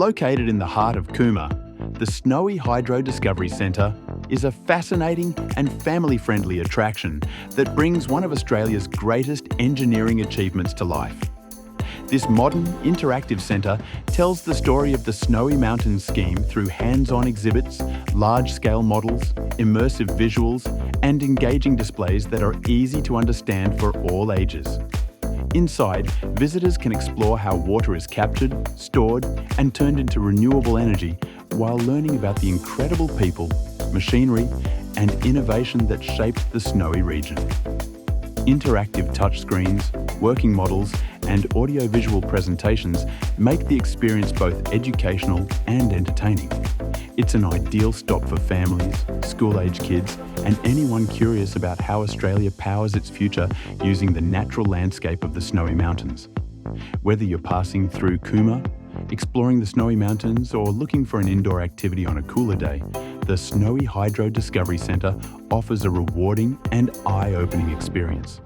Located in the heart of Cooma, the Snowy Hydro Discovery Centre is a fascinating and family-friendly attraction that brings one of Australia's greatest engineering achievements to life. This modern, interactive centre tells the story of the Snowy Mountains scheme through hands-on exhibits, large-scale models, immersive visuals, and engaging displays that are easy to understand for all ages. Inside, visitors can explore how water is captured, stored, and turned into renewable energy while learning about the incredible people, machinery, and innovation that shaped the Snowy region. Interactive touchscreens, working models, and audiovisual presentations make the experience both educational and entertaining. It's an ideal stop for families, school-age kids, and anyone curious about how Australia powers its future using the natural landscape of the Snowy Mountains. Whether you're passing through Cooma, exploring the Snowy Mountains, or looking for an indoor activity on a cooler day, the Snowy Hydro Discovery Centre offers a rewarding and eye-opening experience.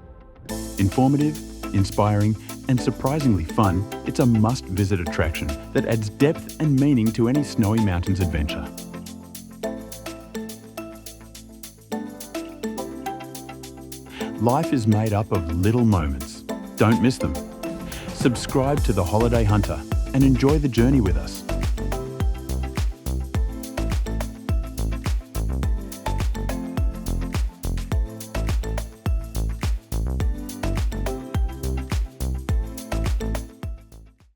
Informative, inspiring, and surprisingly fun, it's a must-visit attraction that adds depth and meaning to any Snowy Mountains adventure. Life is made up of little moments. Don't miss them. Subscribe to The Holiday Hunter and enjoy the journey with us.